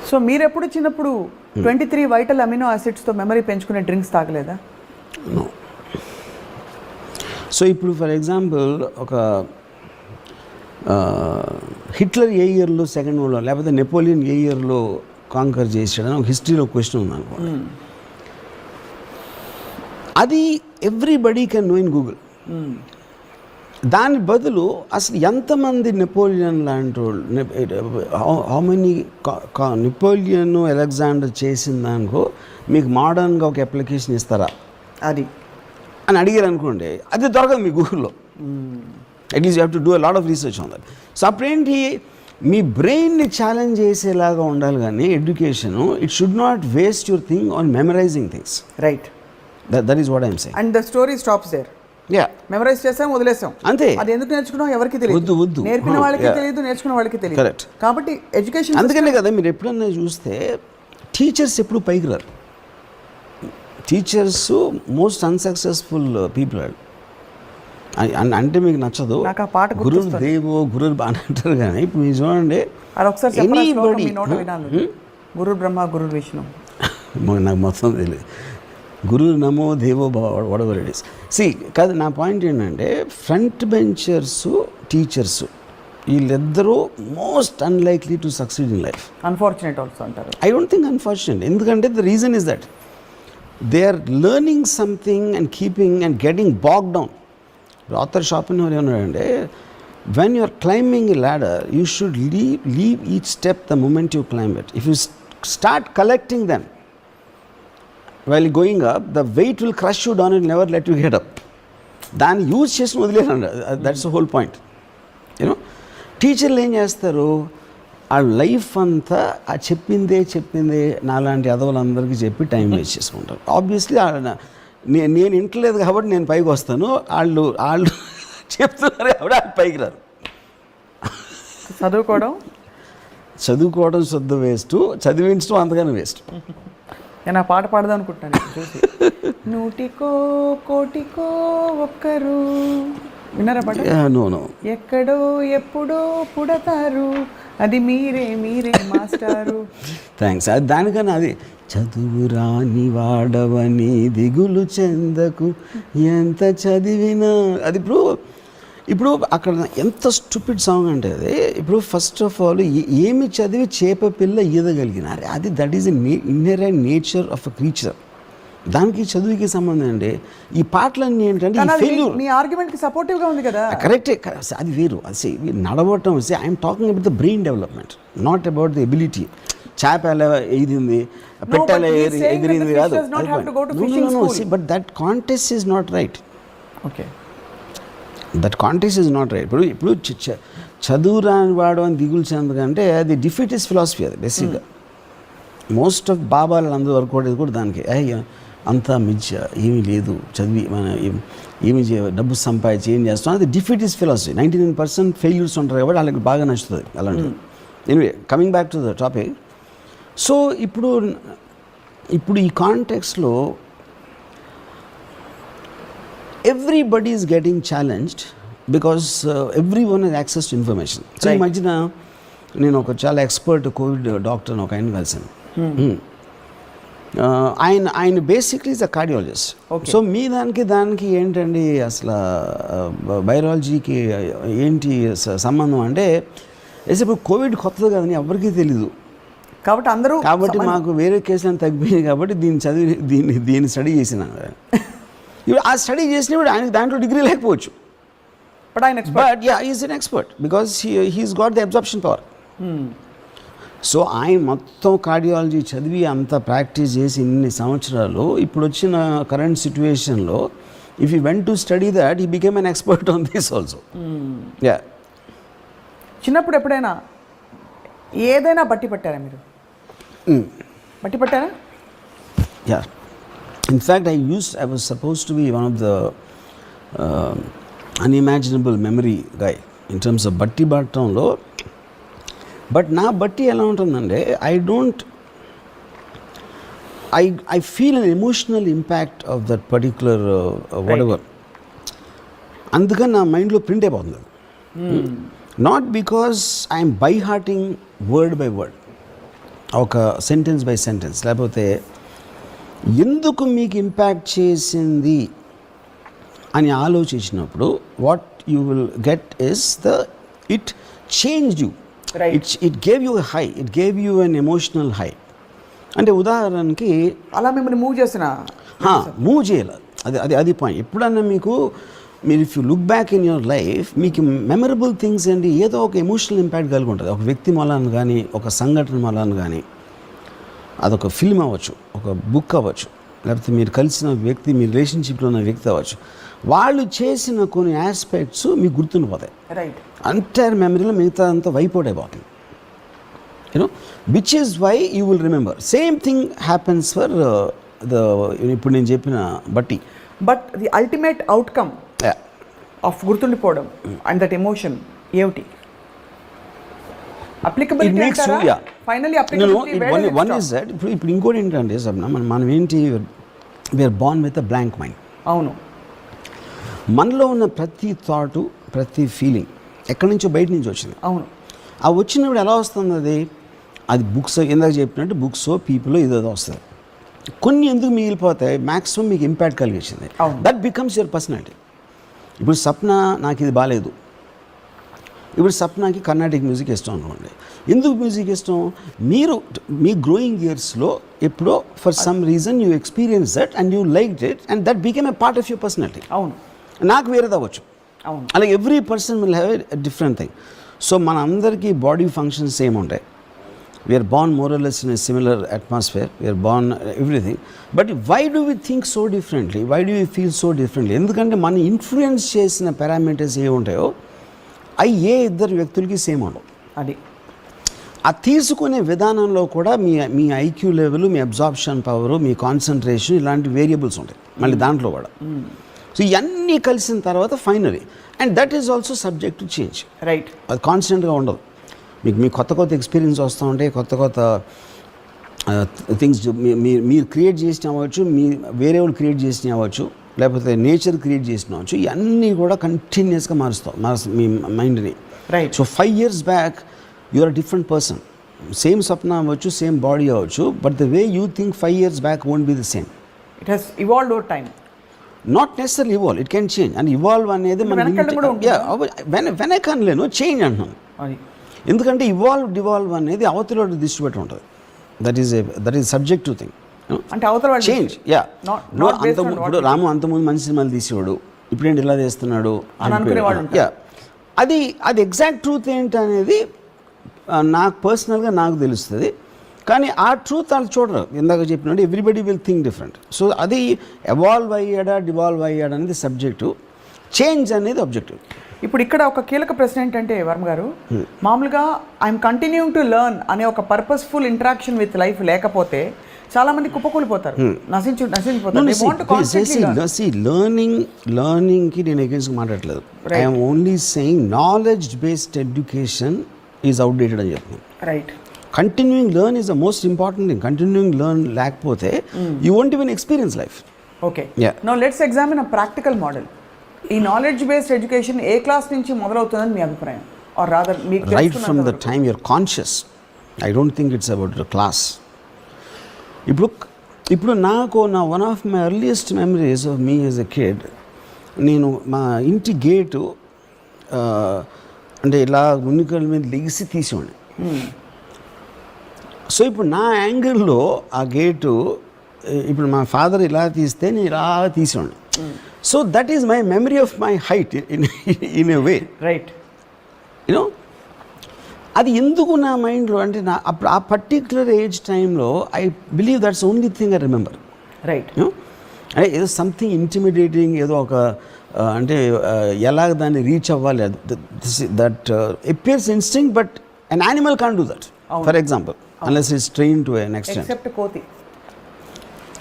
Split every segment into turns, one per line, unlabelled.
So మీరు ఎప్పుడు చిన్నప్పుడు 23 వైటల్ అమినో యాసిడ్స్తో మెమరీ పెంచుకునే డ్రింక్స్ తాగలేదా?
నో. సో ఇప్పుడు ఫర్ ఎగ్జాంపుల్ ఒక హిట్లర్ ఏ ఇయర్లో సెకండ్ వరల్డ్ లేకపోతే నెపోలియన్ ఏ ఇయర్లో కాంకర్ చేసాడని ఒక హిస్టరీలో క్వశ్చన్ ఉంది అనుకో. అది everybody can know in Google. దాని బదులు అసలు ఎంతమంది నెపోలియన్ లాంటి వాళ్ళు హౌ మెనీ నెపోలియన్ అలెగ్జాండర్ చేసిన దానికో మీకు మోడర్న్గా ఒక అప్లికేషన్ ఇస్తారా
అది
అని అడిగారు అనుకోండి, అది దొరకదు మీ గూగుల్లో. At least you have to do a lot of research on that. So అప్పుడేంటి, మీ బ్రెయిన్ని ఛాలెంజ్ చేసేలాగా ఉండాలి కానీ education it should not waste your thing on memorizing things.
Right,
that is what I'm saying.
And the story stops there.
Yeah,
memorize చేసాం, వదిలేసాం,
అంతే.
అది ఎందుకు నేర్చుకున్నాం ఎవరికి తెలియదు.
వద్దు
నేర్పిన వాళ్ళకి తెలియదు, నేర్చుకున్న వాళ్ళకి తెలియదు.
కరెక్ట్.
కాబట్టి ఎడ్యుకేషన్
అందుకనే కదా మీరు ఎప్పుడన్నా చూస్తే టీచర్స్ ఎప్పుడు పైకి రారు. Teachers most unsuccessful people. అంటే మీకు నచ్చదు, గురు దేవో గురు అని అంటారు కానీ ఇప్పుడు మీరు చూడండి
గురు బ్రహ్మ గురు విష్ణు
నాకు మొత్తం తెలియదు. గురు నమో దేవో వడవర్ ఇట్ ఇస్. సి కాదు, నా పాయింట్ ఏంటంటే ఫ్రంట్ బెంచర్స్ టీచర్స్ వీళ్ళిద్దరూ most unlikely to succeed in life.
Unfortunate also అంటారు.
ఐ డోంట్ థింక్ అన్ఫార్చునేట్, ఎందుకంటే the reason is that they are learning something and keeping and getting bog down. Author Schopenhauer ఏమన్నాడంటే, when you are climbing a ladder you should leave each step the moment you climb it. If you start collecting them while going up, the weight will crush you down and never let you get up. దాన్ని use చేసి వదిలేనండి. That's the whole point. You know టీచర్లు ఏం చేస్తారు, ఆ life అంతా ఆ చెప్పిందే నాలాంటి అదవులందరికీ చెప్పి టైం వేస్ట్ చేసుకుంటారు. ఆబ్వియస్లీ నేను ఇంటలేదు కాబట్టి నేను పైకి వస్తాను, వాళ్ళు చెప్తున్నారు కాబట్టి పైకి రారు. చదువుకోవడం శుద్ధ వేస్ట్, చదివించడం అంతగానే వేస్ట్.
నేను ఆ పాట పాడదాం అనుకుంటున్నాను చూసి. నూటికో కోటికో ఒక్కరు, విన్నారా పాట?
నో.
ఎక్కడో ఎప్పుడో పుడతారు, అది మీరే మాస్టారు.
థ్యాంక్స్. అది దానికన్నా అది చదువు రాని వాడవని దిగులు చెందకు ఎంత చదివినా, అది ఇప్పుడు అక్కడ ఎంత స్టూపిడ్ సాంగ్ అంటే అది. ఇప్పుడు ఫస్ట్ ఆఫ్ ఆల్ ఏమి చదివి చేప పిల్ల ఈదగలిగినారు, అది that is inherent nature of a creature. దానికి చదువుకి సంబంధం అండి. ఈ పాటలన్నీ ఏంటంటే
మీ ఆర్గ్యుమెంట్ కి సపోర్టివ్ గా ఉంది కదా.
కరెక్టే, అది వేరు. అది నడవటం I'm talking about the brain development, not about the ability. చేప ఎలా ఎగిరింది, పెట్టెల ఎగిరింది కాదు. But that contest is not right.
Okay,
that contest is not right. ఇప్పుడు చదువు రాని వాడు అని దిగులు చెందకంటే అది డిఫీటిస్ ఫిలాసఫీ. అది బేసిక్గా మోస్ట్ ఆఫ్ బాబాలు అందరూ వరకు కూడా దానికి అంతా మిథ్య, ఏమీ లేదు, చదివి మన ఏమి డబ్బు సంపాదించి ఏం చేస్తాం, అది డిఫీటిస్ ఫిలాసఫీ. 99% ఫెయిల్యూర్స్ ఉంటారు కాబట్టి వాళ్ళకి బాగా నచ్చుతుంది అలాంటిది. Anyway, coming back to the topic. So ఇప్పుడు ఈ కాంటెక్స్లో everybody is getting challenged because everyone has access to information. So ఈ మధ్యన నేను ఒక చాలా ఎక్స్పర్ట్ కోవిడ్ డాక్టర్ ఒక ఆయన కలిసాను. ఆయన basically is a cardiologist. So మీ దానికి ఏంటండి అసలు బయాలజీకి ఏంటి సంబంధం అంటే, ఇప్పుడు కోవిడ్ కొత్తది కదని ఎవరికీ తెలీదు కాబట్టి మాకు వేరే కేసులను తగ్గిపోయింది కాబట్టి దీన్ని స్టడీ చేసినాను. ఇప్పుడు ఆ స్టడీ చేసినప్పుడు ఆయనకి దాంట్లో డిగ్రీ లేకపోవచ్చు, but is an expert because he's got the absorption power. So ఆయన మొత్తం కార్డియాలజీ చదివి అంత ప్రాక్టీస్ చేసి ఇన్ని సంవత్సరాలు ఇప్పుడు వచ్చిన కరెంట్ సిచ్యువేషన్లో if you went to study that he became an expert on this also. Yeah,
చిన్నప్పుడు ఎప్పుడైనా ఏదైనా బట్టి పట్టారా మీరు? బట్టి పట్టారా?
Yeah, in fact I was supposed to be one of the unimaginable memory guy in terms of batti battanlo, but na batti ela untundante I feel an emotional impact of that particular whatever, అందుకని నా మైండ్లో print అయిపోతుంది. Not because I'm by hearting word by word, ఒక sentence by sentence, లేకపోతే ఎందుకు మీకు impact చేసింది అని ఆలోచించినప్పుడు what you will get is it changed you, it gave you high, it gave you an emotional high. అంటే ఉదాహరణకి
అలా మిమ్మల్ని మూవ్ చేసిన
మూవ్ చేయాలి, అది పాయింట్. ఎప్పుడన్నా మీరు if you look back in your life, మీకు మెమరబుల్ థింగ్స్ ఏంటి, ఏదో ఒక ఎమోషనల్ ఇంపాక్ట్ కలిగి ఉంటుంది. ఒక వ్యక్తి మూలాన్ని కానీ, ఒక సంఘటన మూలాన్ని కానీ, అదొక ఫిల్మ్ అవ్వచ్చు, ఒక బుక్ అవ్వచ్చు, లేకపోతే మీరు కలిసిన వ్యక్తి, మీ రిలేషన్షిప్లో ఉన్న వ్యక్తి అవ్వచ్చు. వాళ్ళు చేసిన కొన్ని ఆస్పెక్ట్స్ మీకు గుర్తుండిపోతాయి.
రైట్.
ఎంటైర్ మెమరీలో మిగతా అంతా వైప్ అవుట్ అయిపోతుంది. You know which is why you will remember. Same thing happens for ఇప్పుడు నేను చెప్పిన బట్టి.
But the ultimate outcome of గుర్తుండిపోవడం అండ్ దట్ ఎమోషన్ ఏమిటి?
అప్లికబిలిటీ అంటారా?
Finally applicability
one is that. ఇప్పుడు ఇంకోటి ఏంటంటే సబ్నా, మనం ఏంటి, we are born with a blank mind.
అవును.
మనలో ఉన్న ప్రతి థాటు, ప్రతి ఫీలింగ్ ఎక్కడి నుంచో బయట నుంచి వచ్చింది.
అవును.
ఆ వచ్చినప్పుడు ఎలా వస్తుంది? అది బుక్స్, ఇందాక చెప్పినట్టు బుక్స్, పీపుల్, ఏదో వస్తుంది. కొన్ని ఎందుకు మిగిలిపోతాయి, మ్యాక్సిమం మీకు ఇంపాక్ట్ కలిగించింది. That becomes your personality. ఇప్పుడు సప్న నాకు ఇది బాగాలేదు, ఇప్పుడు సప్నాకి కర్ణాటిక్ మ్యూజిక్ ఇష్టం అనుకోండి. ఎందుకు మ్యూజిక్ ఇష్టం? మీరు మీ గ్రోయింగ్ ఇయర్స్లో ఎప్పుడో for some reason you experience that and you liked it and that became a part of your personality.
అవును.
నాకు వేరేది అవ్వచ్చు.
అవును.
అలాగే every person will have a different thing. So మన అందరికీ బాడీ ఫంక్షన్స్ సేమ్ ఉంటాయి. We are born more or less in a similar atmosphere, we are born everything. But why do we think so differently, why do you feel so differently? ఎందుకంటే మన influence చేసిన parameters ఏ ఉంటాయో అవి ఏ ఇద్దరు వ్యక్తులకి సేమ్ ఉండవు.
అది
ఆ తీసుకునే విధానంలో కూడా మీ ఐక్యూ లెవెల్, మీ అబ్జార్ప్షన్ పవరు, మీ కాన్సన్ట్రేషన్, ఇలాంటి వేరియబుల్స్ ఉంటాయి మళ్ళీ దాంట్లో కూడా. సో ఇవన్నీ కలిసిన తర్వాత finally, and that is also subject to change.
Right.
అది కాన్స్టెంట్గా ఉండదు. మీ కొత్త ఎక్స్పీరియన్స్ వస్తూ ఉంటాయి, కొత్త థింగ్స్ మీరు క్రియేట్ చేసిన అవ్వచ్చు, వేరే వాళ్ళు క్రియేట్ చేసిన అవ్వచ్చు, లేకపోతే నేచర్ క్రియేట్ చేసిన అవ్వచ్చు. ఇవన్నీ కూడా కంటిన్యూస్గా మారుస్తాం మీ మైండ్ని.
Right.
So 5 years back you are different person. Same Swapna అవ్వచ్చు, సేమ్ బాడీ అవ్వచ్చు, but the way you think 5 years back won't be the same.
It has evolved over time.
Not necessary evolve, it can change. And evolve అనేది వెనకనలేను, change అంటున్నాను. ఎందుకంటే devolve అనేది అవతల దృష్టి పెట్టి ఉంటుంది. That is subjective thing.
అంటే అవతల
చేంజ్. యా. ఇప్పుడు రాము అంతకుముందు మంచి సినిమాలు తీసేవాడు, ఇప్పుడేంటి ఇలా చేస్తున్నాడు అని. యా, అది ఎగ్జాక్ట్ ట్రూత్ ఏంటి అనేది నాకు పర్సనల్గా నాకు తెలుస్తుంది. కానీ ఆ ట్రూత్ వాళ్ళు చూడరు. ఇందాక చెప్పినట్టు everybody will think different. So అది ఎవాల్వ్ అయ్యాడా, డివాల్వ్ అయ్యాడా అనేది సబ్జెక్టు, చేంజ్ అనేది ఆబ్జెక్టివ్.
ఇప్పుడు ఇక్కడ ఒక కీలక ప్రశ్న ఏంటంటే వర్మ గారు, మామూలుగా ఐఎమ్ కంటిన్యూయింగ్ టు లెర్న్ అనే ఒక పర్పస్ఫుల్ ఇంటరాక్షన్ విత్ లైఫ్ లేకపోతే చాలా మంది కుప్పకూలిపోతారు, నశించిపోతారు.
లర్నింగ్కి నేను అగేన్స్ట్ మాట్లాడలేదు. I'm only saying knowledge based education is outdated అని చెప్తున్నాను.
Right.
Continuing learn is the most important thing. Continuing learn లేకపోతే you won't even experience life.
Okay. Now let's examine a practical model. ఈ knowledge based education ఏ class నుంచి మొదలవుతుందని మీ అభిప్రాయం? Or rather మీకు
right from the time you're conscious. I don't think it's about the class. ఇప్పుడు నాకు one of my earliest memories of me as a kid, నేను మా ఇంటి గేటు అంటే ఇలా ఉన్నికల మీద లెగిసి తీసేవాడిని. సో ఇప్పుడు నా యాంగిల్లో ఆ గేటు, ఇప్పుడు మా ఫాదర్ ఇలా తీస్తే నేను ఇలా తీసేవాడిని. So that is my memory of my height in a way.
Right.
You know, అది ఎందుకు నా మైండ్లో అంటే అప్పుడు ఆ పర్టిక్యులర్ ఏజ్ టైంలో I believe that's only thing I remember.
Right.
అంటే ఏదో సంథింగ్ ఇంటిమిడేటింగ్, ఏదో ఒక అంటే ఎలాగ దాన్ని రీచ్ అవ్వాలి, that appears instinct, but an animal can do that. For example, unless it's train to an extent.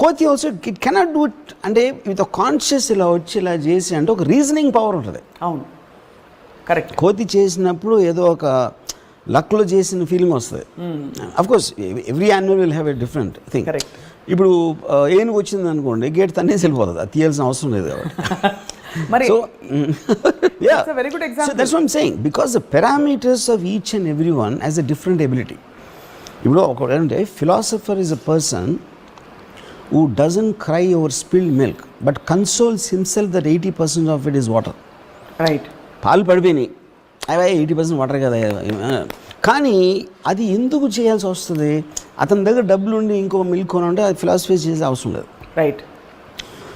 కోతి also it cannot do it. అంటే విత్ కాన్షియస్ ఇలా వచ్చి ఇలా చేసి అంటే ఒక రీజనింగ్ పవర్ ఉంటుంది.
అవును, కరెక్ట్.
కోతి చేసినప్పుడు ఏదో ఒక లక్లో చేసిన ఫీలింగ్ వస్తుంది. Of course every animal will have a different thing. ఇప్పుడు ఏనుగు వచ్చింది అనుకోండి, గేట్ తన్నేసి వెళ్ళిపోతుంది, అది తీయాల్సిన అవసరం లేదు కాబట్టి.
So
yeah, that's a very good example. So that's what I'm saying, because the parameters of each and everyone has a different ability. ఇప్పుడు ఒకటి అంటే philosopher is a person who doesn't cry over spilled milk but consoles himself that 80% of it is water.
Right.
పాలు పడిపోయినాయి అవి 80% water కదా, కానీ అది ఎందుకు చేయాల్సి వస్తుంది? అతని దగ్గర డబ్బులు ఉండి ఇంకో మిల్క్ కొనంటే అది ఫిలాసఫీ చేసే అవసరం లేదు.
Right.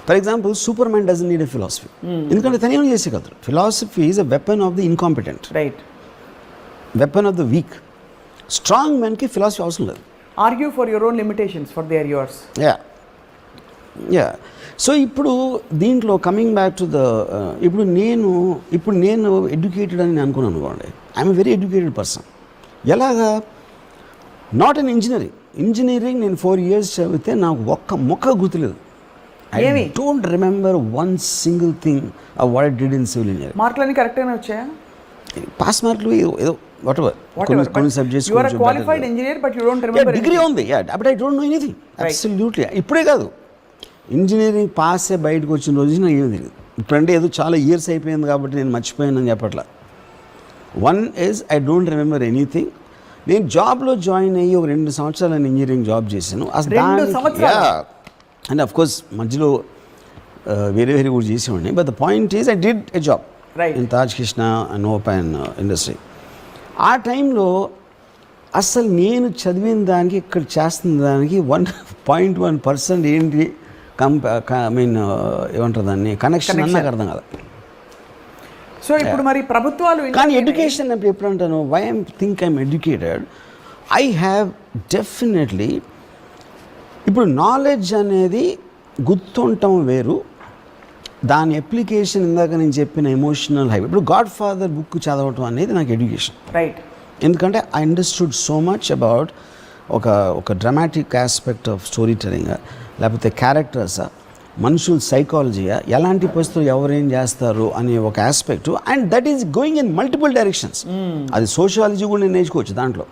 For example Superman doesn't need a philosophy, ఎందుకంటే తను ఏం చేసేయగలరు. Philosophy is a weapon of the incompetent,
right.
Weapon of the weak. Strong మ్యాన్కి ఫిలాసఫీ అవసరం లేదు.
Argue for your own limitations for they are yours.
Yeah so ఇప్పుడు దీంట్లో coming back to the ఇప్పుడు నేను ఎడ్యుకేటెడ్ అని నేను అనుకున్నాను అనుకోండి. I'm a very educated person. ఎలాగా? నాట్ అన్ ఇంజనీరింగ్ నేను 4 years చదివితే నాకు ఒక్క మొక్క గుర్తులేదు. I don't remember one single thing of what I did in civil engineering.
మార్కులన్నీ కరెక్ట్గానే వచ్చాయా?
పాస్ మార్కులు ఏదో వాటెవర్ కొన్ని subjects.
You are a qualified engineer but you don't remember.
Degree ఉంది, but I don't know anything. Absolutely. ఇప్పుడే కాదు, engineering pass అయ్యి బయటకు వచ్చిన రోజు నాకు ఏమి తెలియదు. ఇప్పుడంటే ఏదో చాలా ఇయర్స్ అయిపోయింది కాబట్టి నేను మర్చిపోయానని చెప్పట్లా. One is I don't remember anything. నేను జాబ్లో జాయిన్ అయ్యి ఒక 2 సంవత్సరాలు నేను ఇంజనీరింగ్ జాబ్ చేశాను. అండ్ అఫ్ కోర్స్ మధ్యలో వేరే కూడా చేసేవాడిని. But the point is I did a job in Taj Krishna and open industry. ఆ టైంలో అసలు నేను చదివిన దానికి ఇక్కడ చేస్తున్న దానికి 1.1% ఏంటి ఏమంటారు దాన్ని కనెక్షన్ నాకు అర్థం కాదు.
సో ఇప్పుడు మరి ప్రభుత్వాలు
కానీ ఎడ్యుకేషన్ అంటే ఎప్పుడు అంటాను, why I think I'm educated, I have definitely. ఇప్పుడు నాలెడ్జ్ అనేది గుర్తుండటం వేరు, దాని అప్లికేషన్ ఇందాక నేను చెప్పిన ఎమోషనల్ హై. ఇప్పుడు గాడ్ ఫాదర్ బుక్ చదవటం అనేది నాకు ఎడ్యుకేషన్.
రైట్.
ఎందుకంటే I understood so much about ఒక dramatic aspect of storytelling, లేకపోతే క్యారెక్టర్సా, మనుషుల సైకాలజీయా, ఎలాంటి పరిస్థితులు ఎవరేం చేస్తారు అనే ఒక aspect. And that is going in multiple directions. అది సోషియాలజీ కూడా నేను నేర్చుకోవచ్చు దాంట్లో.